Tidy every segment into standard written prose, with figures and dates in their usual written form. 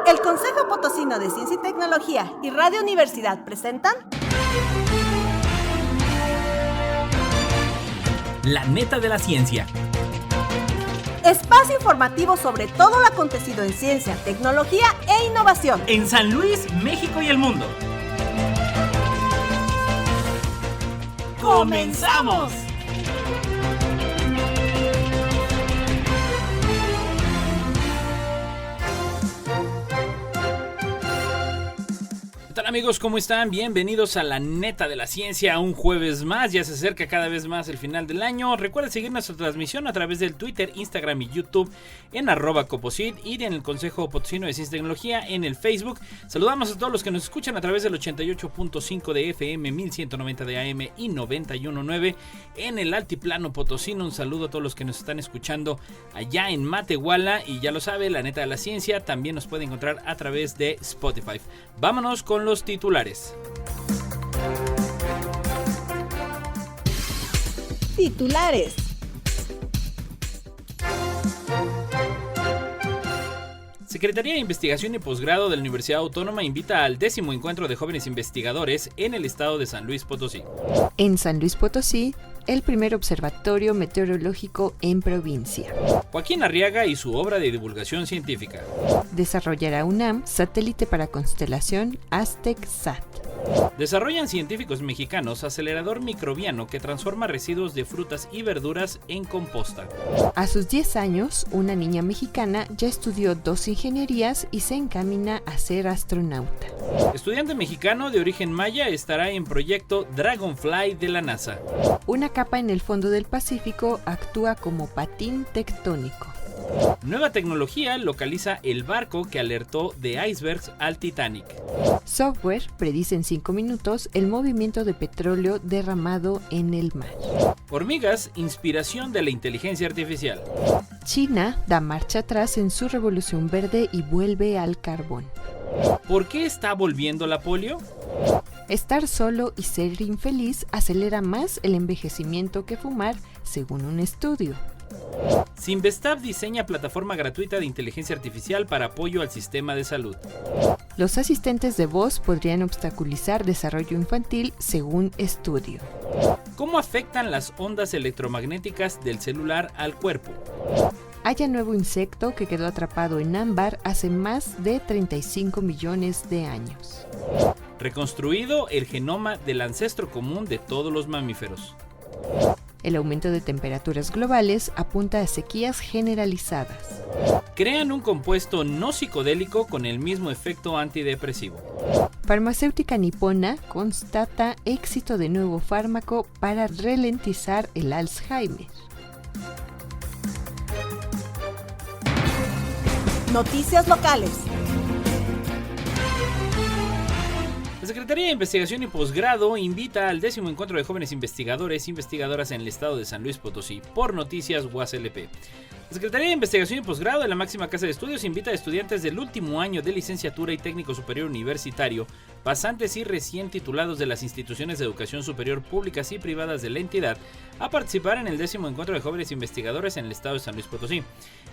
El Consejo Potosino de Ciencia y Tecnología y Radio Universidad presentan La Neta de la Ciencia. Espacio informativo sobre todo lo acontecido en ciencia, tecnología e innovación En San Luis, México y el mundo. ¡Comenzamos! ¿Qué tal, amigos? ¿Cómo están? Bienvenidos a La Neta de la Ciencia, un jueves más. Ya se acerca cada vez más el final del año. Recuerda seguir nuestra transmisión a través del Twitter, Instagram y YouTube en @Coposit y en el Consejo Potosino de Ciencia y Tecnología en el Facebook. Saludamos a todos los que nos escuchan a través del 88.5 de FM, 1190 de AM y 91.9 en el Altiplano Potosino. Un saludo a todos los que nos están escuchando allá en Matehuala. Y ya lo sabe, La Neta de la Ciencia también nos puede encontrar a través de Spotify. Vámonos con los titulares. titulares. Secretaría de Investigación y Posgrado de la Universidad Autónoma invita al 10º encuentro de jóvenes investigadores en el estado de San Luis Potosí. En San Luis Potosí, el primer observatorio meteorológico en provincia. Joaquín Arriaga y su obra de divulgación científica. Desarrollará UNAM satélite para constelación Aztec-SAT. Desarrollan científicos mexicanos acelerador microbiano que transforma residuos de frutas y verduras en composta. A sus 10 años, una niña mexicana ya estudió 2 ingenierías y se encamina a ser astronauta. Estudiante mexicano de origen maya estará en proyecto Dragonfly de la NASA. Una capa en el fondo del Pacífico actúa como patín tectónico. Nueva tecnología localiza el barco que alertó de icebergs al Titanic. Software predice en 5 minutos el movimiento de petróleo derramado en el mar. Hormigas, inspiración de la inteligencia artificial. China da marcha atrás en su revolución verde y vuelve al carbón. ¿Por qué está volviendo la polio? Estar solo y ser infeliz acelera más el envejecimiento que fumar, según un estudio. Simvestab diseña plataforma gratuita de inteligencia artificial para apoyo al sistema de salud. Los asistentes de voz podrían obstaculizar desarrollo infantil, según estudio. ¿Cómo afectan las ondas electromagnéticas del celular al cuerpo? Haya nuevo insecto que quedó atrapado en ámbar hace más de 35 millones de años. Reconstruido el genoma del ancestro común de todos los mamíferos. El aumento de temperaturas globales apunta a sequías generalizadas. Crean un compuesto no psicodélico con el mismo efecto antidepresivo. Farmacéutica nipona constata éxito de nuevo fármaco para ralentizar el Alzheimer. Noticias locales. La Secretaría de Investigación y Posgrado invita al 10º encuentro de jóvenes investigadores e investigadoras en el estado de San Luis Potosí por Noticias UASLP. La Secretaría de Investigación y Posgrado de la máxima casa de estudios invita a estudiantes del último año de licenciatura y técnico superior universitario, pasantes y recién titulados de las instituciones de educación superior públicas y privadas de la entidad a participar en el 10º encuentro de jóvenes investigadores en el estado de San Luis Potosí.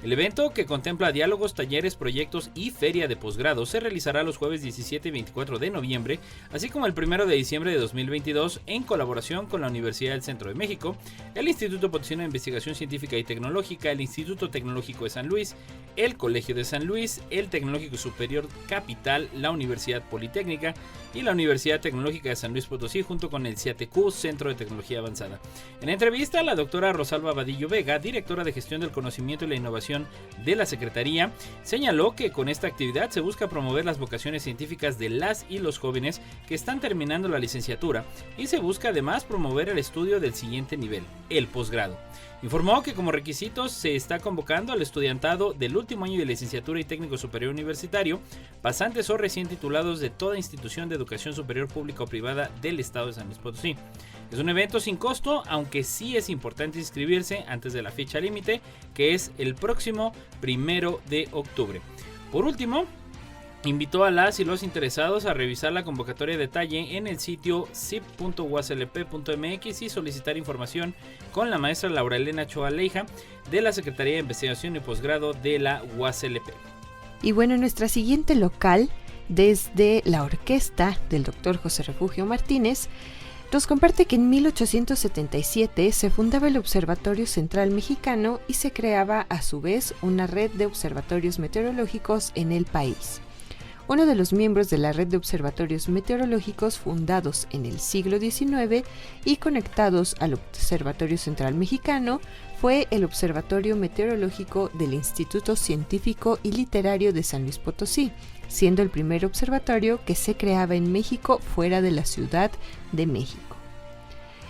El evento, que contempla diálogos, talleres, proyectos y feria de posgrado, se realizará los jueves 17 y 24 de noviembre, así como el 1 de diciembre de 2022, en colaboración con la Universidad del Centro de México, el Instituto Potosino de Investigación Científica y Tecnológica, el Instituto Tecnológico de San Luis, el Colegio de San Luis, el Tecnológico Superior Capital, la Universidad Politécnica y la Universidad Tecnológica de San Luis Potosí, junto con el CIATQ, Centro de Tecnología Avanzada. En entrevista, la doctora Rosalba Vadillo Vega, directora de Gestión del Conocimiento y la Innovación de la Secretaría, señaló que con esta actividad se busca promover las vocaciones científicas de las y los jóvenes que están terminando la licenciatura y se busca además promover el estudio del siguiente nivel, el posgrado. Informó que como requisitos se está convocando al estudiantado del último año de licenciatura y técnico superior universitario, pasantes o recién titulados de toda institución de educación superior pública o privada del estado de San Luis Potosí. Es un evento sin costo, aunque sí es importante inscribirse antes de la fecha límite, que es el próximo 1 de octubre. Por último, invitó a las y los interesados a revisar la convocatoria de detalle en el sitio cip.uaslp.mx y solicitar información con la maestra Laura Elena Choa Leija de la Secretaría de Investigación y Posgrado de la UASLP. Y bueno, nuestra siguiente local, desde la orquesta del Dr. José Refugio Martínez, nos comparte que en 1877 se fundaba el Observatorio Central Mexicano y se creaba a su vez una red de observatorios meteorológicos en el país. Uno de los miembros de la red de observatorios meteorológicos fundados en el siglo XIX y conectados al Observatorio Central Mexicano fue el Observatorio Meteorológico del Instituto Científico y Literario de San Luis Potosí, siendo el primer observatorio que se creaba en México fuera de la Ciudad de México.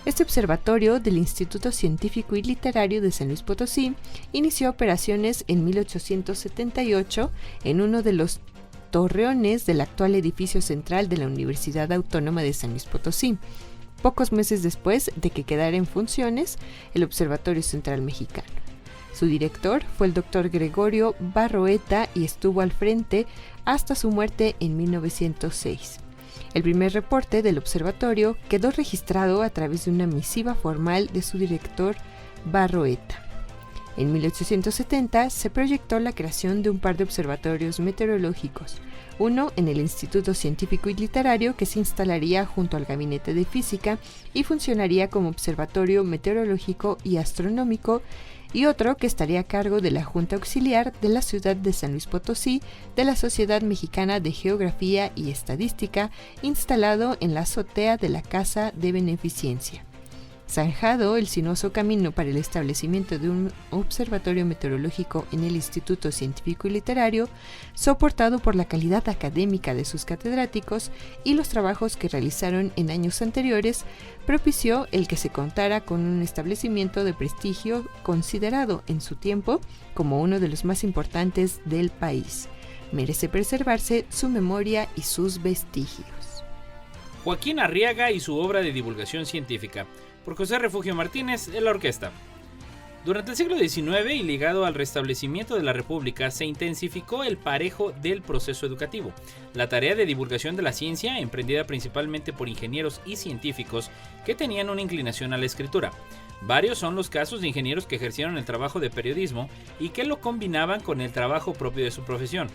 Este observatorio del Instituto Científico y Literario de San Luis Potosí inició operaciones en 1878 en uno de los torreones del actual edificio central de la Universidad Autónoma de San Luis Potosí, pocos meses después de que quedara en funciones el Observatorio Central Mexicano. Su director fue el Dr. Gregorio Barroeta y estuvo al frente hasta su muerte en 1906. El primer reporte del observatorio quedó registrado a través de una misiva formal de su director Barroeta. En 1870 se proyectó la creación de un par de observatorios meteorológicos, uno en el Instituto Científico y Literario que se instalaría junto al Gabinete de Física y funcionaría como observatorio meteorológico y astronómico, y otro que estaría a cargo de la Junta Auxiliar de la ciudad de San Luis Potosí de la Sociedad Mexicana de Geografía y Estadística, instalado en la azotea de la Casa de Beneficencia. Zanjado el sinuoso camino para el establecimiento de un observatorio meteorológico en el Instituto Científico y Literario, soportado por la calidad académica de sus catedráticos y los trabajos que realizaron en años anteriores, propició el que se contara con un establecimiento de prestigio considerado en su tiempo como uno de los más importantes del país. Merece preservarse su memoria y sus vestigios. Joaquín Arriaga y su obra de divulgación científica, por José Refugio Martínez en la orquesta. Durante el siglo XIX y ligado al restablecimiento de la República, se intensificó el parejo del proceso educativo. La tarea de divulgación de la ciencia, emprendida principalmente por ingenieros y científicos que tenían una inclinación a la escritura. Varios son los casos de ingenieros que ejercieron el trabajo de periodismo y que lo combinaban con el trabajo propio de su profesión.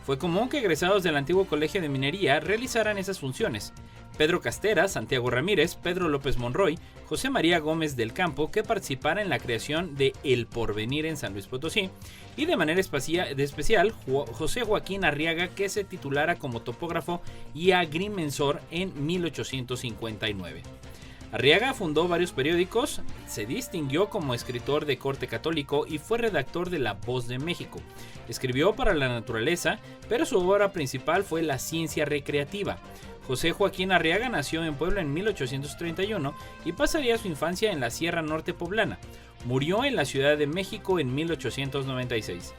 Fue común que egresados del antiguo Colegio de Minería realizaran esas funciones. Pedro Castera, Santiago Ramírez, Pedro López Monroy, José María Gómez del Campo, que participara en la creación de El Porvenir en San Luis Potosí, y de manera especial José Joaquín Arriaga, que se titulara como topógrafo y agrimensor en 1859. Arriaga fundó varios periódicos, se distinguió como escritor de corte católico y fue redactor de La Voz de México. Escribió para la naturaleza, pero su obra principal fue La Ciencia Recreativa. José Joaquín Arriaga nació en Puebla en 1831 y pasaría su infancia en la Sierra Norte Poblana. Murió en la Ciudad de México en 1896.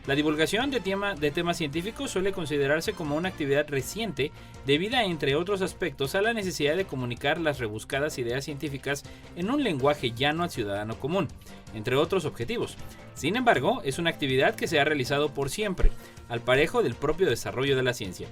La divulgación de temas científicos suele considerarse como una actividad reciente debida, entre otros aspectos, a la necesidad de comunicar las rebuscadas ideas científicas en un lenguaje llano al ciudadano común, entre otros objetivos. Sin embargo, es una actividad que se ha realizado por siempre, al parejo del propio desarrollo de la ciencia.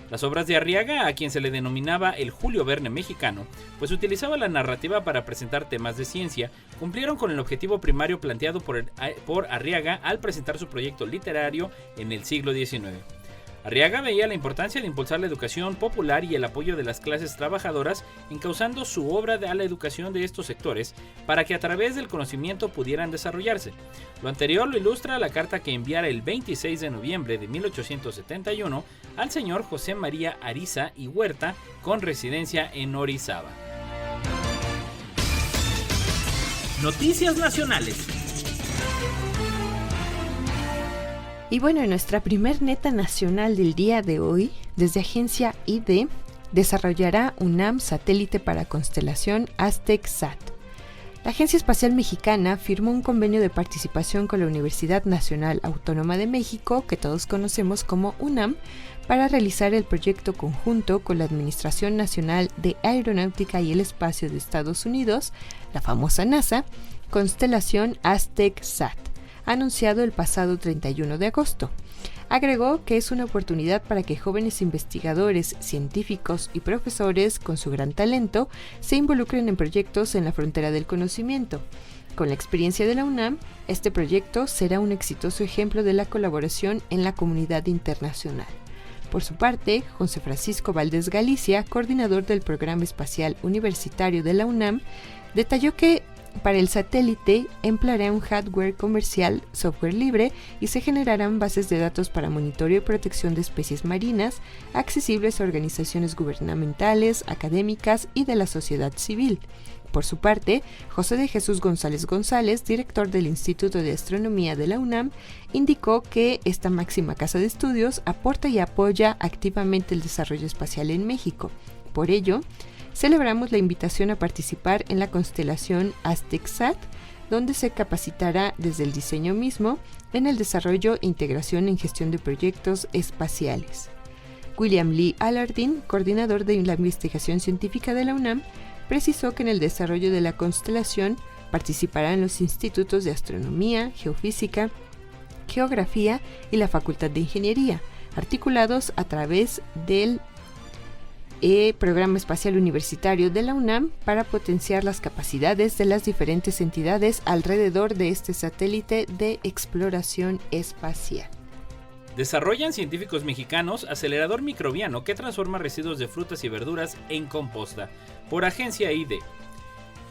Las obras de Arriaga, a quien se le denominaba el Julio Verne mexicano, pues utilizaba la narrativa para presentar temas de ciencia, cumplieron con el objetivo primario planteado por Arriaga al presentar su proyecto literario en el siglo XIX. Arriaga veía la importancia de impulsar la educación popular y el apoyo de las clases trabajadoras, encauzando su obra a la educación de estos sectores para que a través del conocimiento pudieran desarrollarse. Lo anterior lo ilustra la carta que enviara el 26 de noviembre de 1871 al señor José María Ariza y Huerta, con residencia en Orizaba. Noticias nacionales. Y bueno, en nuestra primer neta nacional del día de hoy, desde Agencia ID, desarrollará UNAM satélite para constelación Aztec-SAT. La Agencia Espacial Mexicana firmó un convenio de participación con la Universidad Nacional Autónoma de México, que todos conocemos como UNAM, para realizar el proyecto conjunto con la Administración Nacional de Aeronáutica y el Espacio de Estados Unidos, la famosa NASA, Constelación Aztec-SAT, anunciado el pasado 31 de agosto. Agregó que es una oportunidad para que jóvenes investigadores, científicos y profesores con su gran talento se involucren en proyectos en la frontera del conocimiento. Con la experiencia de la UNAM, este proyecto será un exitoso ejemplo de la colaboración en la comunidad internacional. Por su parte, José Francisco Valdés Galicia, coordinador del Programa Espacial Universitario de la UNAM, detalló que para el satélite empleará un hardware comercial, software libre, y se generarán bases de datos para monitoreo y protección de especies marinas, accesibles a organizaciones gubernamentales, académicas y de la sociedad civil. Por su parte, José de Jesús González González, director del Instituto de Astronomía de la UNAM, indicó que esta máxima casa de estudios aporta y apoya activamente el desarrollo espacial en México. Por ello, celebramos la invitación a participar en la constelación Aztec-SAT, donde se capacitará desde el diseño mismo en el desarrollo e integración en gestión de proyectos espaciales. William Lee Alardin, coordinador de la investigación científica de la UNAM, precisó que en el desarrollo de la constelación participarán los institutos de astronomía, geofísica, geografía y la Facultad de Ingeniería, articulados a través del Programa Espacial Universitario de la UNAM para potenciar las capacidades de las diferentes entidades alrededor de este satélite de exploración espacial. Desarrollan científicos mexicanos acelerador microbiano que transforma residuos de frutas y verduras en composta, por Agencia ID.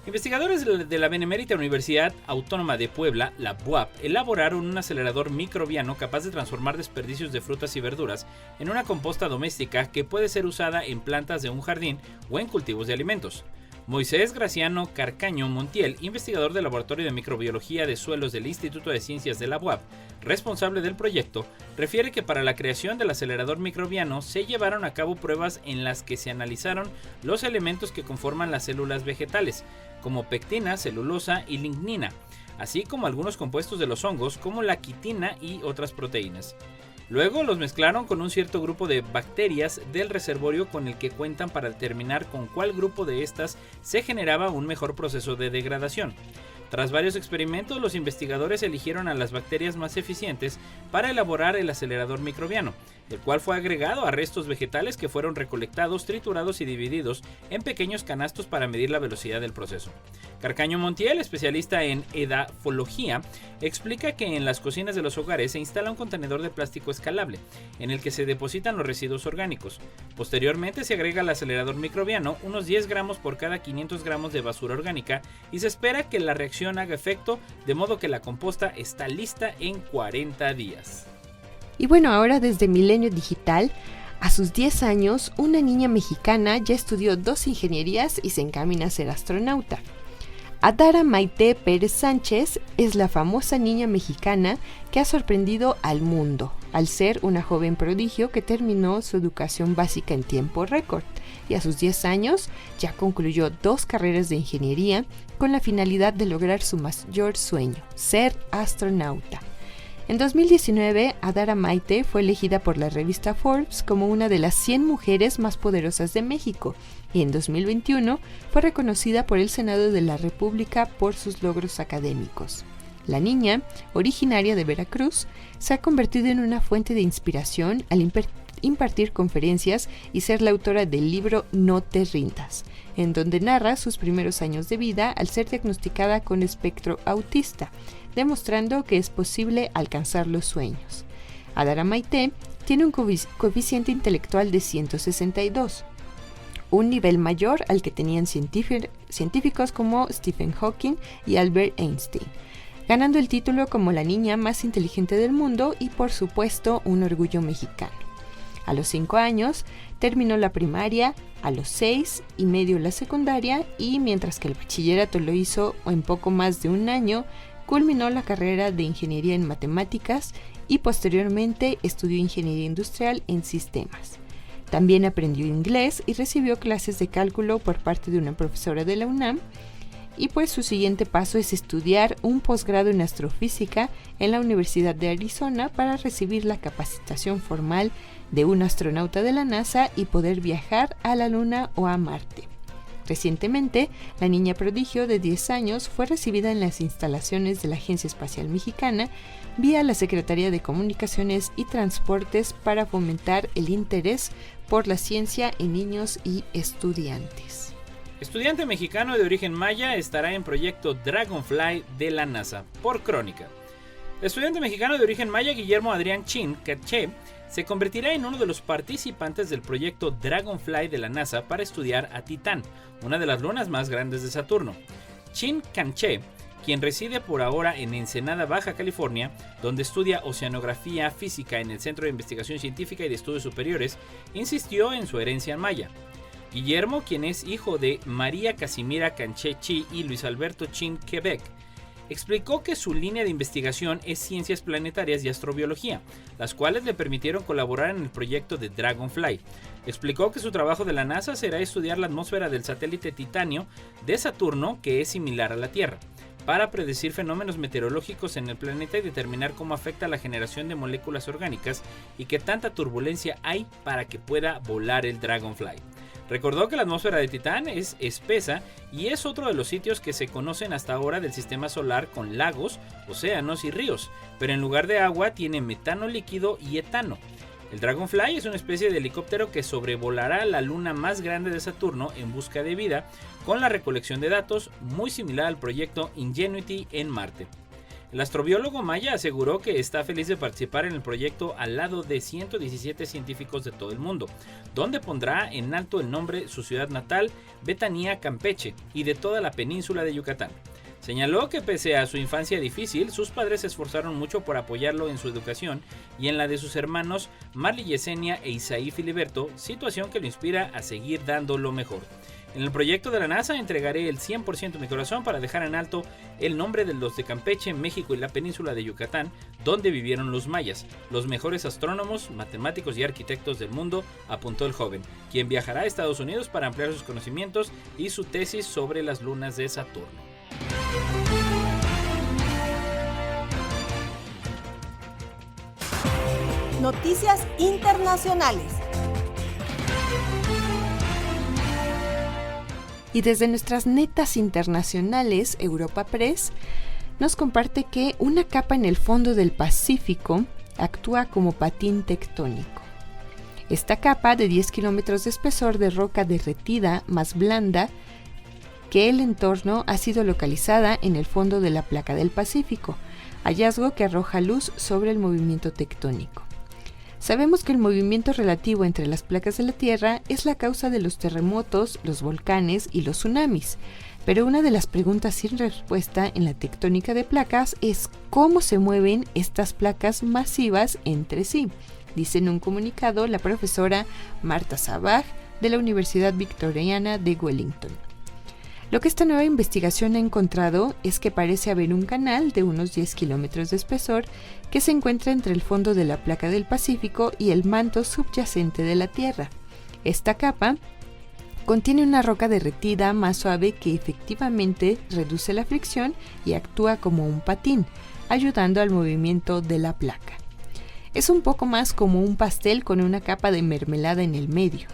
Investigadores de la Benemérita Universidad Autónoma de Puebla, la BUAP, elaboraron un acelerador microbiano capaz de transformar desperdicios de frutas y verduras en una composta doméstica que puede ser usada en plantas de un jardín o en cultivos de alimentos. Moisés Graciano Carcaño Montiel, investigador del Laboratorio de Microbiología de Suelos del Instituto de Ciencias de la UAP, responsable del proyecto, refiere que para la creación del acelerador microbiano se llevaron a cabo pruebas en las que se analizaron los elementos que conforman las células vegetales, como pectina, celulosa y lignina, así como algunos compuestos de los hongos como la quitina y otras proteínas. Luego los mezclaron con un cierto grupo de bacterias del reservorio con el que cuentan para determinar con cuál grupo de estas se generaba un mejor proceso de degradación. Tras varios experimentos, los investigadores eligieron a las bacterias más eficientes para elaborar el acelerador microbiano, el cual fue agregado a restos vegetales que fueron recolectados, triturados y divididos en pequeños canastos para medir la velocidad del proceso. Carcaño Montiel, especialista en edafología, explica que en las cocinas de los hogares se instala un contenedor de plástico escalable, en el que se depositan los residuos orgánicos. Posteriormente se agrega el acelerador microbiano, unos 10 gramos por cada 500 gramos de basura orgánica, y se espera que la reacción haga efecto, de modo que la composta está lista en 40 días. Y bueno, ahora desde Milenio Digital, a sus 10 años, una niña mexicana ya estudió 2 ingenierías y se encamina a ser astronauta. Adara Maite Pérez Sánchez es la famosa niña mexicana que ha sorprendido al mundo, al ser una joven prodigio que terminó su educación básica en tiempo récord, y a sus 10 años ya concluyó 2 carreras de ingeniería con la finalidad de lograr su mayor sueño, ser astronauta. En 2019, Adara Maite fue elegida por la revista Forbes como una de las 100 mujeres más poderosas de México, y en 2021 fue reconocida por el Senado de la República por sus logros académicos. La niña, originaria de Veracruz, se ha convertido en una fuente de inspiración al impartir conferencias y ser la autora del libro No te rindas, en donde narra sus primeros años de vida al ser diagnosticada con espectro autista, demostrando que es posible alcanzar los sueños. Adara Maite tiene un coeficiente intelectual de 162, un nivel mayor al que tenían científicos como Stephen Hawking y Albert Einstein, ganando el título como la niña más inteligente del mundo y, por supuesto, un orgullo mexicano. A los 5 años terminó la primaria, a los 6 y medio la secundaria, y mientras que el bachillerato lo hizo en poco más de un año, culminó la carrera de ingeniería en matemáticas y posteriormente estudió ingeniería industrial en sistemas. También aprendió inglés y recibió clases de cálculo por parte de una profesora de la UNAM, y pues su siguiente paso es estudiar un posgrado en astrofísica en la Universidad de Arizona para recibir la capacitación formal de un astronauta de la NASA y poder viajar a la Luna o a Marte. Recientemente, la niña prodigio de 10 años fue recibida en las instalaciones de la Agencia Espacial Mexicana vía la Secretaría de Comunicaciones y Transportes para fomentar el interés por la ciencia en niños y estudiantes. Estudiante mexicano de origen maya estará en proyecto Dragonfly de la NASA. Por Crónica. El estudiante mexicano de origen maya Guillermo Adrián Chin Canché se convertirá en uno de los participantes del proyecto Dragonfly de la NASA para estudiar a Titán, una de las lunas más grandes de Saturno. Chin Canché, quien reside por ahora en Ensenada, Baja California, donde estudia oceanografía física en el Centro de Investigación Científica y de Estudios Superiores, insistió en su herencia maya. Guillermo, quien es hijo de María Casimira Canché Chi y Luis Alberto Chin Quebec, explicó que su línea de investigación es ciencias planetarias y astrobiología, las cuales le permitieron colaborar en el proyecto de Dragonfly. Explicó que su trabajo de la NASA será estudiar la atmósfera del satélite Titanio de Saturno, que es similar a la Tierra, para predecir fenómenos meteorológicos en el planeta y determinar cómo afecta la generación de moléculas orgánicas y qué tanta turbulencia hay para que pueda volar el Dragonfly. Recordó que la atmósfera de Titán es espesa y es otro de los sitios que se conocen hasta ahora del sistema solar con lagos, océanos y ríos, pero en lugar de agua tiene metano líquido y etano. El Dragonfly es una especie de helicóptero que sobrevolará la luna más grande de Saturno en busca de vida, con la recolección de datos muy similar al proyecto Ingenuity en Marte. El astrobiólogo maya aseguró que está feliz de participar en el proyecto al lado de 117 científicos de todo el mundo, donde pondrá en alto el nombre su ciudad natal, Betanía, Campeche, y de toda la península de Yucatán. Señaló que pese a su infancia difícil, sus padres se esforzaron mucho por apoyarlo en su educación y en la de sus hermanos Marley Yesenia e Isaí Filiberto, situación que lo inspira a seguir dando lo mejor. En el proyecto de la NASA entregaré el 100% de mi corazón para dejar en alto el nombre de los de Campeche, México y la península de Yucatán, donde vivieron los mayas, los mejores astrónomos, matemáticos y arquitectos del mundo, apuntó el joven, quien viajará a Estados Unidos para ampliar sus conocimientos y su tesis sobre las lunas de Saturno. Noticias internacionales. Y desde nuestras netas internacionales, Europa Press nos comparte que una capa en el fondo del Pacífico actúa como patín tectónico. Esta capa de 10 kilómetros de espesor de roca derretida más blanda que el entorno ha sido localizada en el fondo de la placa del Pacífico, hallazgo que arroja luz sobre el movimiento tectónico. Sabemos que el movimiento relativo entre las placas de la Tierra es la causa de los terremotos, los volcanes y los tsunamis, pero una de las preguntas sin respuesta en la tectónica de placas es cómo se mueven estas placas masivas entre sí, dice en un comunicado la profesora Marta Sabaj de la Universidad Victoriana de Wellington. Lo que esta nueva investigación ha encontrado es que parece haber un canal de unos 10 kilómetros de espesor que se encuentra entre el fondo de la placa del Pacífico y el manto subyacente de la Tierra. Esta capa contiene una roca derretida más suave que efectivamente reduce la fricción y actúa como un patín, ayudando al movimiento de la placa. Es un poco más como un pastel con una capa de mermelada en el medio.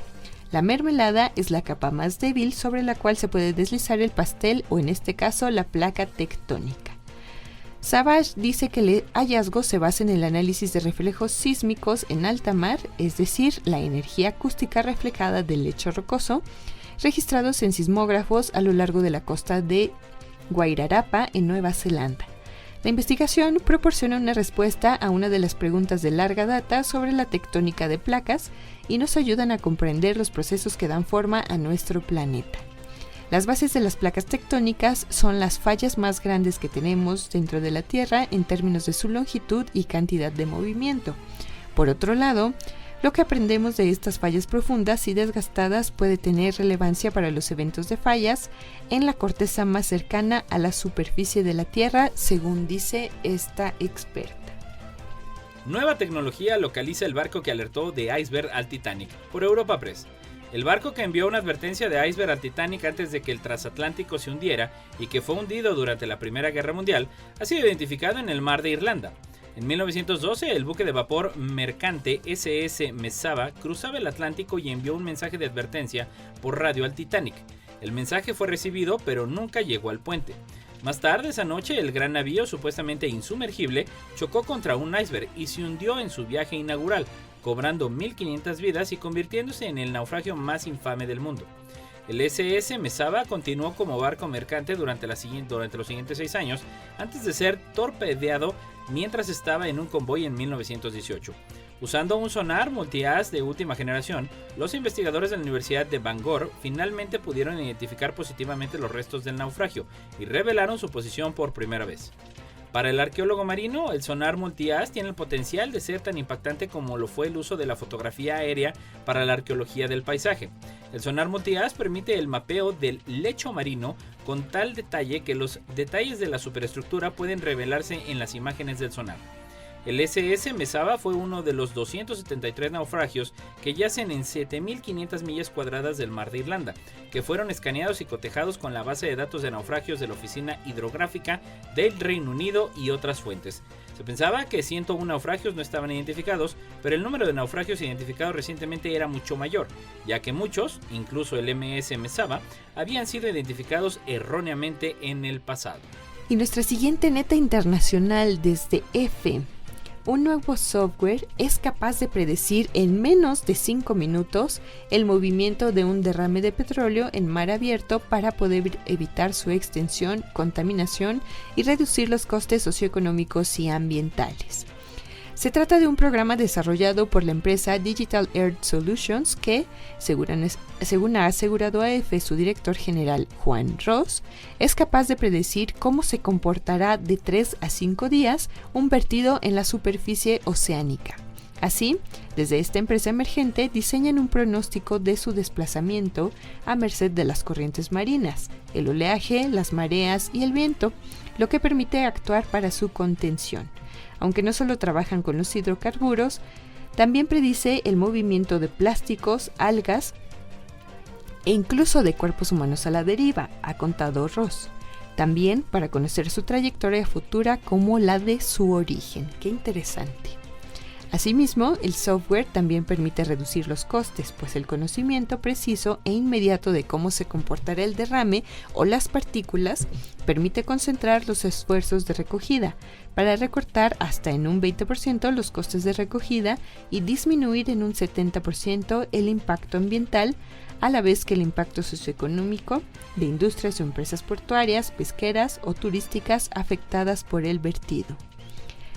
La mermelada es la capa más débil sobre la cual se puede deslizar el pastel o en este caso la placa tectónica. Savage dice que el hallazgo se basa en el análisis de reflejos sísmicos en alta mar, es decir, la energía acústica reflejada del lecho rocoso, registrados en sismógrafos a lo largo de la costa de Wairarapa en Nueva Zelanda. La investigación proporciona una respuesta a una de las preguntas de larga data sobre la tectónica de placas y nos ayudan a comprender los procesos que dan forma a nuestro planeta. Las bases de las placas tectónicas son las fallas más grandes que tenemos dentro de la Tierra en términos de su longitud y cantidad de movimiento. Por otro lado, lo que aprendemos de estas fallas profundas y desgastadas puede tener relevancia para los eventos de fallas en la corteza más cercana a la superficie de la Tierra, según dice esta experta. Nueva tecnología localiza el barco que alertó de iceberg al Titanic, por Europa Press. El barco que envió una advertencia de iceberg al Titanic antes de que el transatlántico se hundiera y que fue hundido durante la Primera Guerra Mundial ha sido identificado en el mar de Irlanda. En 1912, el buque de vapor mercante SS Mesaba cruzaba el Atlántico y envió un mensaje de advertencia por radio al Titanic. El mensaje fue recibido, pero nunca llegó al puente. Más tarde esa noche, el gran navío, supuestamente insumergible, chocó contra un iceberg y se hundió en su viaje inaugural, cobrando 1.500 vidas y convirtiéndose en el naufragio más infame del mundo. El SS Mesaba continuó como barco mercante durante los siguientes 6 años, antes de ser torpedeado mientras estaba en un convoy en 1918. Usando un sonar multi-haz de última generación, los investigadores de la Universidad de Bangor finalmente pudieron identificar positivamente los restos del naufragio y revelaron su posición por primera vez. Para el arqueólogo marino, el sonar multi-haz tiene el potencial de ser tan impactante como lo fue el uso de la fotografía aérea para la arqueología del paisaje. El sonar multi-haz permite el mapeo del lecho marino con tal detalle que los detalles de la superestructura pueden revelarse en las imágenes del sonar. El SS Mesaba fue uno de los 273 naufragios que yacen en 7.500 millas cuadradas del mar de Irlanda, que fueron escaneados y cotejados con la base de datos de naufragios de la Oficina Hidrográfica del Reino Unido y otras fuentes. Se pensaba que 101 naufragios no estaban identificados, pero el número de naufragios identificados recientemente era mucho mayor, ya que muchos, incluso el MS Mesaba, habían sido identificados erróneamente en el pasado. Y nuestra siguiente neta internacional desde F. Un nuevo software es capaz de predecir en menos de 5 minutos el movimiento de un derrame de petróleo en mar abierto para poder evitar su extensión, contaminación y reducir los costes socioeconómicos y ambientales. Se trata de un programa desarrollado por la empresa Digital Earth Solutions que, según ha asegurado AF su director general Juan Ross, es capaz de predecir cómo se comportará de 3 a 5 días un vertido en la superficie oceánica. Así, desde esta empresa emergente diseñan un pronóstico de su desplazamiento a merced de las corrientes marinas, el oleaje, las mareas y el viento, lo que permite actuar para su contención. Aunque no solo trabajan con los hidrocarburos, también predice el movimiento de plásticos, algas e incluso de cuerpos humanos a la deriva, ha contado Ross. También para conocer su trayectoria futura como la de su origen. ¡Qué interesante! Asimismo, el software también permite reducir los costes, pues el conocimiento preciso e inmediato de cómo se comportará el derrame o las partículas permite concentrar los esfuerzos de recogida para recortar hasta en un 20% los costes de recogida y disminuir en un 70% el impacto ambiental, a la vez que el impacto socioeconómico de industrias o empresas portuarias, pesqueras o turísticas afectadas por el vertido.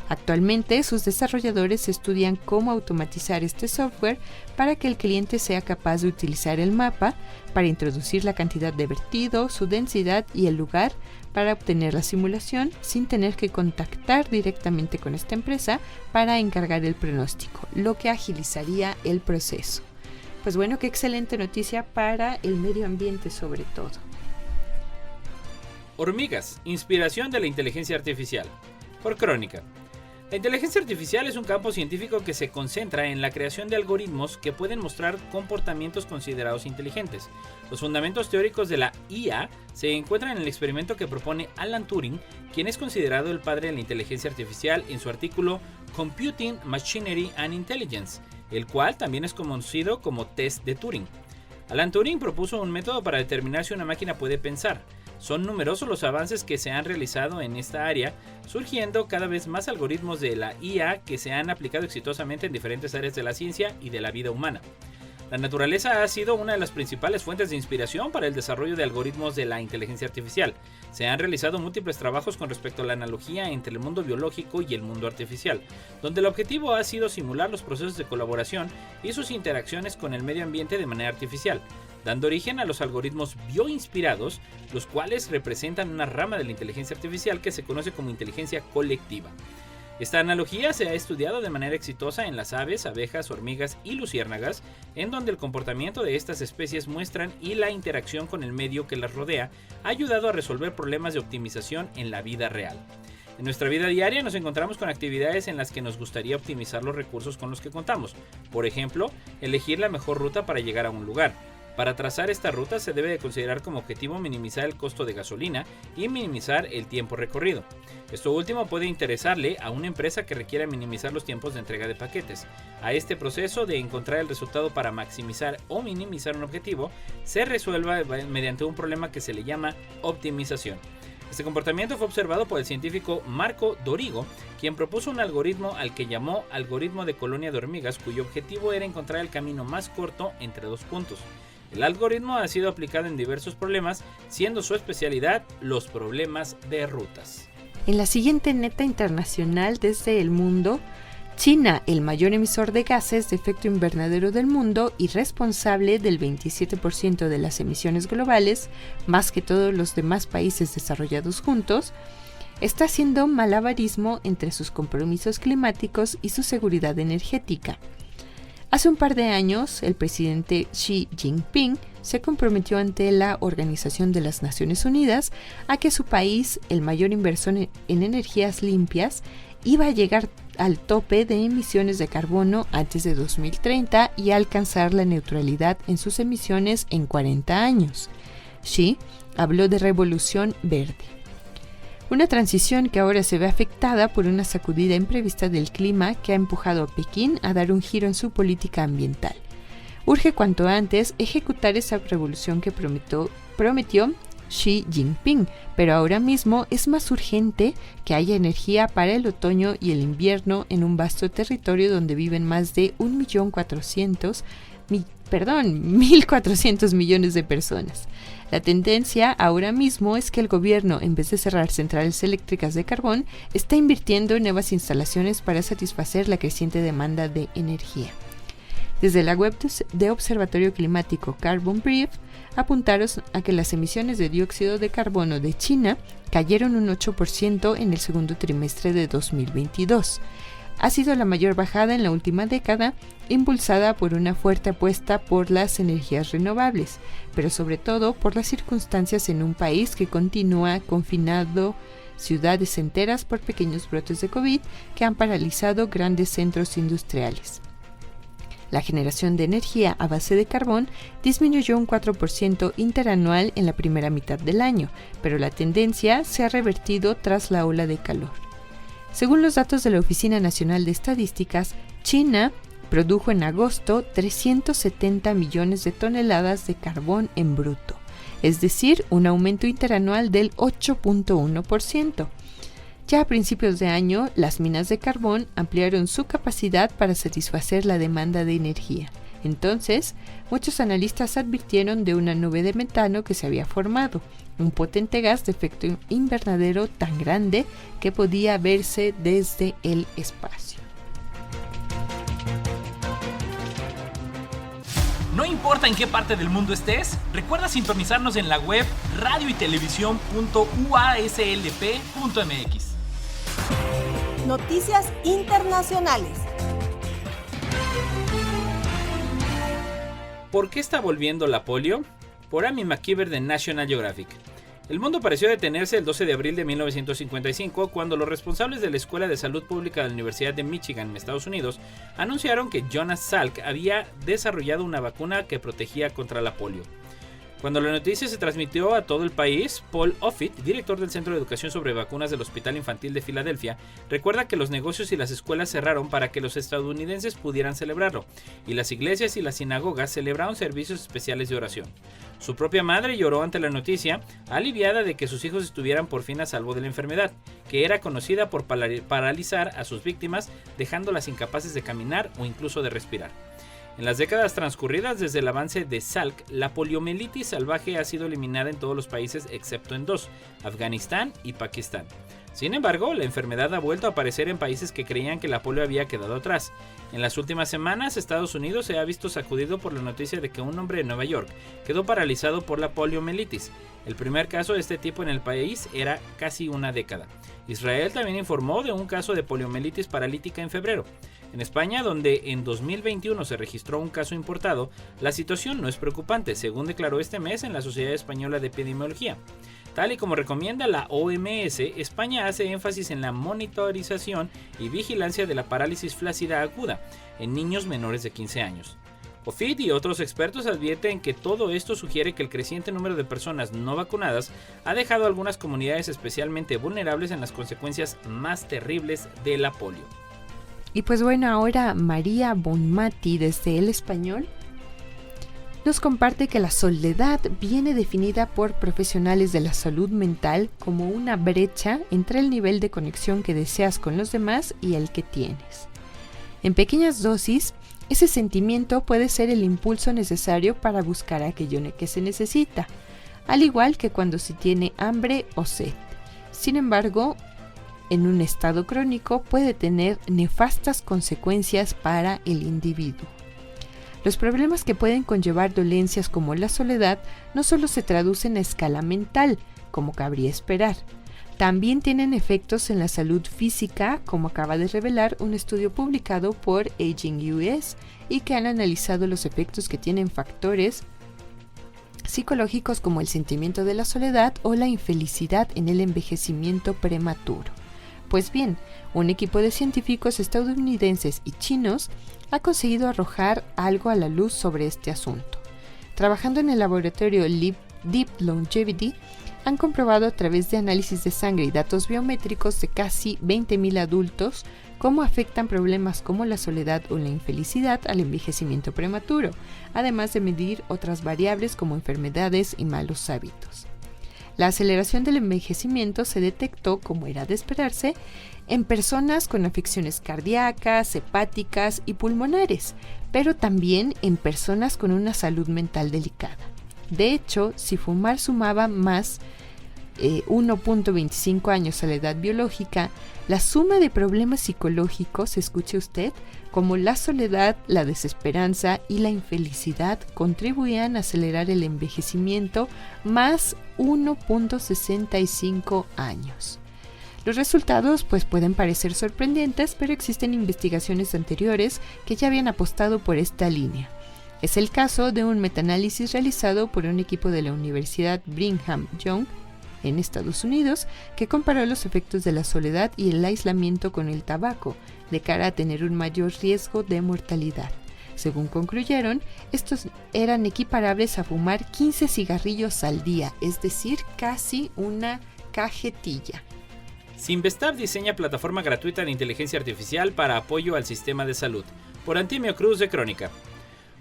Actualmente, sus desarrolladores estudian cómo automatizar este software para que el cliente sea capaz de utilizar el mapa para introducir la cantidad de vertido, su densidad y el lugar para obtener la simulación sin tener que contactar directamente con esta empresa para encargar el pronóstico, lo que agilizaría el proceso. Pues bueno, qué excelente noticia para el medio ambiente sobre todo. Hormigas, inspiración de la inteligencia artificial. Por Crónica. La inteligencia artificial es un campo científico que se concentra en la creación de algoritmos que pueden mostrar comportamientos considerados inteligentes. Los fundamentos teóricos de la IA se encuentran en el experimento que propone Alan Turing, quien es considerado el padre de la inteligencia artificial en su artículo Computing, Machinery and Intelligence, el cual también es conocido como test de Turing. Alan Turing propuso un método para determinar si una máquina puede pensar. Son numerosos los avances que se han realizado en esta área, surgiendo cada vez más algoritmos de la IA que se han aplicado exitosamente en diferentes áreas de la ciencia y de la vida humana. La naturaleza ha sido una de las principales fuentes de inspiración para el desarrollo de algoritmos de la inteligencia artificial. Se han realizado múltiples trabajos con respecto a la analogía entre el mundo biológico y el mundo artificial, donde el objetivo ha sido simular los procesos de colaboración y sus interacciones con el medio ambiente de manera artificial, dando origen a los algoritmos bioinspirados, los cuales representan una rama de la inteligencia artificial que se conoce como inteligencia colectiva. Esta analogía se ha estudiado de manera exitosa en las aves, abejas, hormigas y luciérnagas, en donde el comportamiento de estas especies muestran y la interacción con el medio que las rodea ha ayudado a resolver problemas de optimización en la vida real. En nuestra vida diaria nos encontramos con actividades en las que nos gustaría optimizar los recursos con los que contamos. Por ejemplo, elegir la mejor ruta para llegar a un lugar. Para trazar esta ruta se debe de considerar como objetivo minimizar el costo de gasolina y minimizar el tiempo recorrido. Esto último puede interesarle a una empresa que requiera minimizar los tiempos de entrega de paquetes. A este proceso de encontrar el resultado para maximizar o minimizar un objetivo se resuelve mediante un problema que se le llama optimización. Este comportamiento fue observado por el científico Marco Dorigo, quien propuso un algoritmo al que llamó algoritmo de colonia de hormigas, cuyo objetivo era encontrar el camino más corto entre dos puntos. El algoritmo ha sido aplicado en diversos problemas, siendo su especialidad los problemas de rutas. En la siguiente neta internacional desde el mundo, China, el mayor emisor de gases de efecto invernadero del mundo y responsable del 27% de las emisiones globales, más que todos los demás países desarrollados juntos, está haciendo malabarismo entre sus compromisos climáticos y su seguridad energética. Hace un par de años, el presidente Xi Jinping se comprometió ante la Organización de las Naciones Unidas a que su país, el mayor inversor en energías limpias, iba a llegar al tope de emisiones de carbono antes de 2030 y alcanzar la neutralidad en sus emisiones en 40 años. Xi habló de revolución verde. Una transición que ahora se ve afectada por una sacudida imprevista del clima que ha empujado a Pekín a dar un giro en su política ambiental. Urge cuanto antes ejecutar esa revolución que prometió Xi Jinping, pero ahora mismo es más urgente que haya energía para el otoño y el invierno en un vasto territorio donde viven más de 1.400.000 millones de personas. La tendencia ahora mismo es que el gobierno, en vez de cerrar centrales eléctricas de carbón, está invirtiendo en nuevas instalaciones para satisfacer la creciente demanda de energía. Desde la web de Observatorio Climático Carbon Brief, apuntaron a que las emisiones de dióxido de carbono de China cayeron un 8% en el segundo trimestre de 2022. Ha sido la mayor bajada en la última década, impulsada por una fuerte apuesta por las energías renovables, pero sobre todo por las circunstancias en un país que continúa confinado ciudades enteras por pequeños brotes de COVID que han paralizado grandes centros industriales. La generación de energía a base de carbón disminuyó un 4% interanual en la primera mitad del año, pero la tendencia se ha revertido tras la ola de calor. Según los datos de la Oficina Nacional de Estadísticas, China produjo en agosto 370 millones de toneladas de carbón en bruto, es decir, un aumento interanual del 8.1%. Ya a principios de año, las minas de carbón ampliaron su capacidad para satisfacer la demanda de energía. Entonces, muchos analistas advirtieron de una nube de metano que se había formado, un potente gas de efecto invernadero tan grande que podía verse desde el espacio. No importa en qué parte del mundo estés, recuerda sintonizarnos en la web radioytelevisión.uaslp.mx. Noticias internacionales. ¿Por qué está volviendo la polio? Por Amy McKeever de National Geographic. El mundo pareció detenerse el 12 de abril de 1955 cuando los responsables de la Escuela de Salud Pública de la Universidad de Michigan en Estados Unidos anunciaron que Jonas Salk había desarrollado una vacuna que protegía contra la polio. Cuando la noticia se transmitió a todo el país, Paul Offit, director del Centro de Educación sobre Vacunas del Hospital Infantil de Filadelfia, recuerda que los negocios y las escuelas cerraron para que los estadounidenses pudieran celebrarlo, y las iglesias y las sinagogas celebraron servicios especiales de oración. Su propia madre lloró ante la noticia, aliviada de que sus hijos estuvieran por fin a salvo de la enfermedad, que era conocida por paralizar a sus víctimas, dejándolas incapaces de caminar o incluso de respirar. En las décadas transcurridas desde el avance de Salk, la poliomielitis salvaje ha sido eliminada en todos los países excepto en dos, Afganistán y Pakistán. Sin embargo, la enfermedad ha vuelto a aparecer en países que creían que la polio había quedado atrás. En las últimas semanas, Estados Unidos se ha visto sacudido por la noticia de que un hombre de Nueva York quedó paralizado por la poliomielitis. El primer caso de este tipo en el país era casi una década. Israel también informó de un caso de poliomielitis paralítica en febrero. En España, donde en 2021 se registró un caso importado, la situación no es preocupante, según declaró este mes en la Sociedad Española de Epidemiología. Tal y como recomienda la OMS, España hace énfasis en la monitorización y vigilancia de la parálisis flácida aguda en niños menores de 15 años. Offit y otros expertos advierten que todo esto sugiere que el creciente número de personas no vacunadas ha dejado a algunas comunidades especialmente vulnerables en las consecuencias más terribles de la polio. Y pues bueno, ahora María Bonmati desde El Español nos comparte que la soledad viene definida por profesionales de la salud mental como una brecha entre el nivel de conexión que deseas con los demás y el que tienes. En pequeñas dosis, ese sentimiento puede ser el impulso necesario para buscar aquello que se necesita, al igual que cuando se tiene hambre o sed. Sin embargo, en un estado crónico puede tener nefastas consecuencias para el individuo. Los problemas que pueden conllevar dolencias como la soledad no solo se traducen a escala mental, como cabría esperar, también tienen efectos en la salud física, como acaba de revelar un estudio publicado por Aging US y que han analizado los efectos que tienen factores psicológicos como el sentimiento de la soledad o la infelicidad en el envejecimiento prematuro. Pues bien, un equipo de científicos estadounidenses y chinos ha conseguido arrojar algo a la luz sobre este asunto. Trabajando en el laboratorio Deep Longevity, han comprobado a través de análisis de sangre y datos biométricos de casi 20.000 adultos cómo afectan problemas como la soledad o la infelicidad al envejecimiento prematuro, además de medir otras variables como enfermedades y malos hábitos. La aceleración del envejecimiento se detectó, como era de esperarse, en personas con afecciones cardíacas, hepáticas y pulmonares, pero también en personas con una salud mental delicada. De hecho, si fumar sumaba más 1.25 años a la edad biológica, la suma de problemas psicológicos, escuche usted, como la soledad, la desesperanza y la infelicidad contribuían a acelerar el envejecimiento más 1.65 años. Los resultados pueden parecer sorprendentes, pero existen investigaciones anteriores que ya habían apostado por esta línea. Es el caso de un metaanálisis realizado por un equipo de la Universidad Brigham Young en Estados Unidos que comparó los efectos de la soledad y el aislamiento con el tabaco de cara a tener un mayor riesgo de mortalidad. Según concluyeron, estos eran equiparables a fumar 15 cigarrillos al día, es decir, casi una cajetilla. Sinvestab diseña plataforma gratuita de inteligencia artificial para apoyo al sistema de salud. Por Antimio Cruz de Crónica.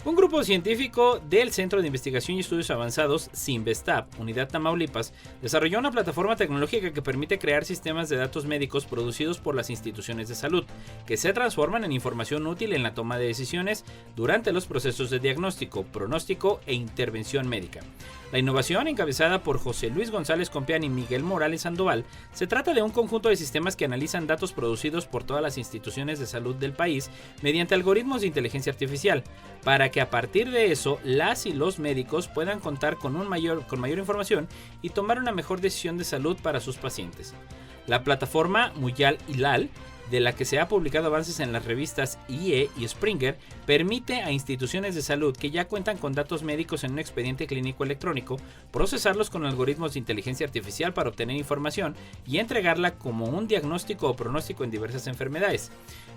Un grupo científico del Centro de Investigación y Estudios Avanzados, Sinvestab, Unidad Tamaulipas, desarrolló una plataforma tecnológica que permite crear sistemas de datos médicos producidos por las instituciones de salud, que se transforman en información útil en la toma de decisiones durante los procesos de diagnóstico, pronóstico e intervención médica. La innovación, encabezada por José Luis González Compeán y Miguel Morales Sandoval, se trata de un conjunto de sistemas que analizan datos producidos por todas las instituciones de salud del país mediante algoritmos de inteligencia artificial, para que a partir de eso las y los médicos puedan contar con mayor información y tomar una mejor decisión de salud para sus pacientes. La plataforma Muyal Hilal, de la que se ha publicado avances en las revistas IE y Springer, permite a instituciones de salud que ya cuentan con datos médicos en un expediente clínico electrónico, procesarlos con algoritmos de inteligencia artificial para obtener información y entregarla como un diagnóstico o pronóstico en diversas enfermedades.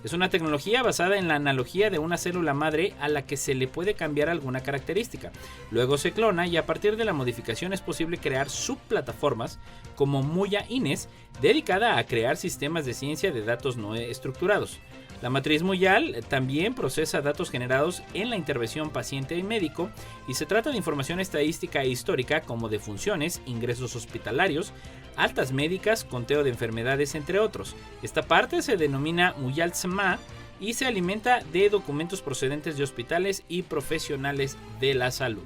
Es una tecnología basada en la analogía de una célula madre a la que se le puede cambiar alguna característica. Luego se clona y a partir de la modificación es posible crear subplataformas como Muya Ines, dedicada a crear sistemas de ciencia de datos no estructurados. La matriz Muyal también procesa datos generados en la intervención paciente y médico y se trata de información estadística e histórica como defunciones, ingresos hospitalarios, altas médicas, conteo de enfermedades, entre otros. Esta parte se denomina Muyal SMA y se alimenta de documentos procedentes de hospitales y profesionales de la salud.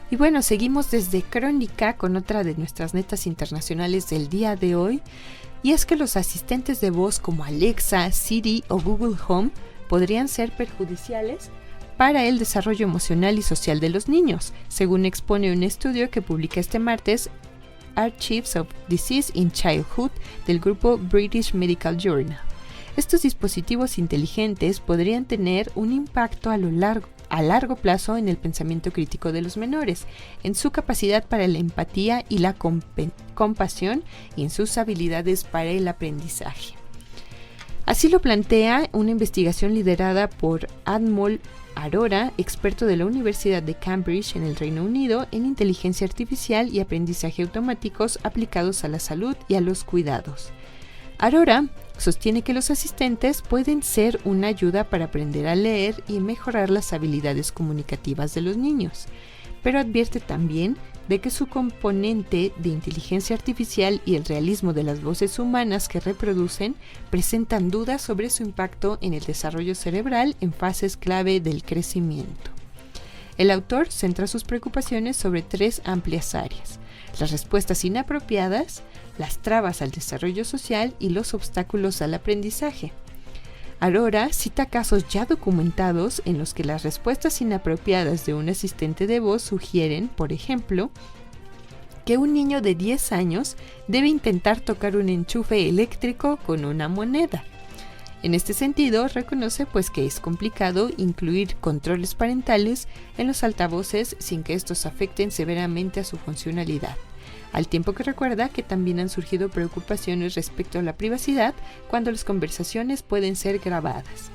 Y bueno, seguimos desde Crónica con otra de nuestras netas internacionales del día de hoy, y es que los asistentes de voz como Alexa, Siri o Google Home podrían ser perjudiciales para el desarrollo emocional y social de los niños, según expone un estudio que publica este martes Archives of Disease in Childhood del grupo British Medical Journal. Estos dispositivos inteligentes podrían tener un impacto a largo plazo en el pensamiento crítico de los menores, en su capacidad para la empatía y la compasión y en sus habilidades para el aprendizaje. Así lo plantea una investigación liderada por Anmol Arora, experto de la Universidad de Cambridge en el Reino Unido en inteligencia artificial y aprendizaje automáticos aplicados a la salud y a los cuidados. Arora sostiene que los asistentes pueden ser una ayuda para aprender a leer y mejorar las habilidades comunicativas de los niños, pero advierte también de que su componente de inteligencia artificial y el realismo de las voces humanas que reproducen presentan dudas sobre su impacto en el desarrollo cerebral en fases clave del crecimiento. El autor centra sus preocupaciones sobre 3 amplias áreas: las respuestas inapropiadas, las trabas al desarrollo social y los obstáculos al aprendizaje. Arora cita casos ya documentados en los que las respuestas inapropiadas de un asistente de voz sugieren, por ejemplo, que un niño de 10 años debe intentar tocar un enchufe eléctrico con una moneda. En este sentido, reconoce que es complicado incluir controles parentales en los altavoces sin que estos afecten severamente a su funcionalidad, al tiempo que recuerda que también han surgido preocupaciones respecto a la privacidad cuando las conversaciones pueden ser grabadas.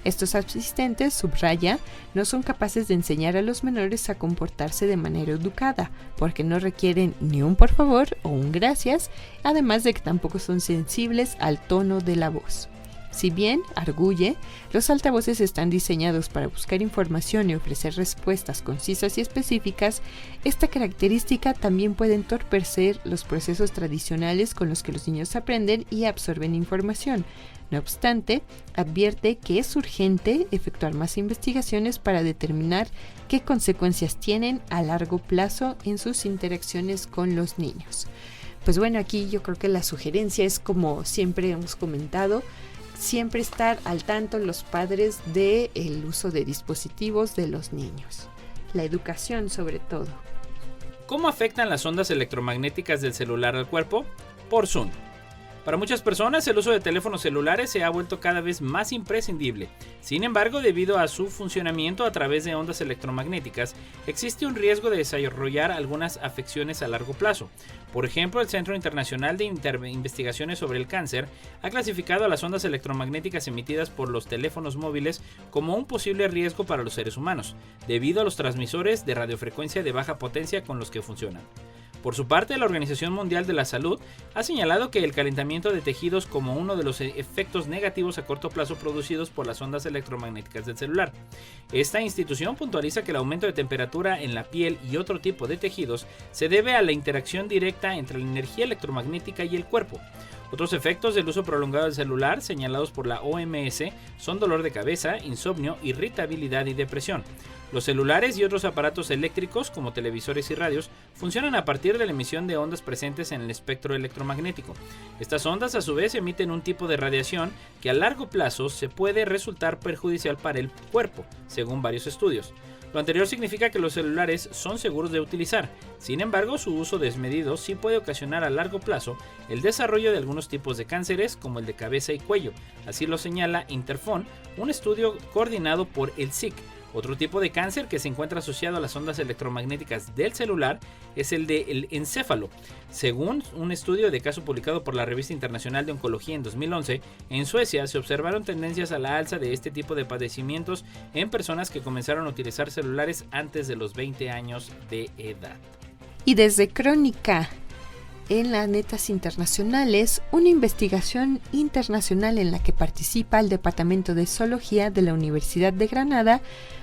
Estos asistentes, subraya, no son capaces de enseñar a los menores a comportarse de manera educada, porque no requieren ni un por favor o un gracias, además de que tampoco son sensibles al tono de la voz. Si bien, arguye, los altavoces están diseñados para buscar información y ofrecer respuestas concisas y específicas, esta característica también puede entorpecer los procesos tradicionales con los que los niños aprenden y absorben información. No obstante, advierte que es urgente efectuar más investigaciones para determinar qué consecuencias tienen a largo plazo en sus interacciones con los niños. Pues bueno, aquí yo creo que la sugerencia es, como siempre hemos comentado, siempre estar al tanto los padres del uso de dispositivos de los niños. La educación sobre todo. ¿Cómo afectan las ondas electromagnéticas del celular al cuerpo? Por Zoom. Para muchas personas, el uso de teléfonos celulares se ha vuelto cada vez más imprescindible. Sin embargo, debido a su funcionamiento a través de ondas electromagnéticas, existe un riesgo de desarrollar algunas afecciones a largo plazo. Por ejemplo, el Centro Internacional de Investigaciones sobre el Cáncer ha clasificado a las ondas electromagnéticas emitidas por los teléfonos móviles como un posible riesgo para los seres humanos, debido a los transmisores de radiofrecuencia de baja potencia con los que funcionan. Por su parte, la Organización Mundial de la Salud ha señalado que el calentamiento de tejidos como uno de los efectos negativos a corto plazo producidos por las ondas electromagnéticas del celular. Esta institución puntualiza que el aumento de temperatura en la piel y otro tipo de tejidos se debe a la interacción directa entre la energía electromagnética y el cuerpo. Otros efectos del uso prolongado del celular señalados por la OMS son dolor de cabeza, insomnio, irritabilidad y depresión. Los celulares y otros aparatos eléctricos, como televisores y radios, funcionan a partir de la emisión de ondas presentes en el espectro electromagnético. Estas ondas, a su vez, emiten un tipo de radiación que a largo plazo se puede resultar perjudicial para el cuerpo, según varios estudios. Lo anterior significa que los celulares son seguros de utilizar. Sin embargo, su uso desmedido sí puede ocasionar a largo plazo el desarrollo de algunos tipos de cánceres, como el de cabeza y cuello. Así lo señala Interphone, un estudio coordinado por el SIC. Otro tipo de cáncer que se encuentra asociado a las ondas electromagnéticas del celular es el del encéfalo. Según un estudio de caso publicado por la Revista Internacional de Oncología en 2011, en Suecia se observaron tendencias a la alza de este tipo de padecimientos en personas que comenzaron a utilizar celulares antes de los 20 años de edad. Y desde Crónica, en las netas internacionales, una investigación internacional en la que participa el Departamento de Zoología de la Universidad de Granada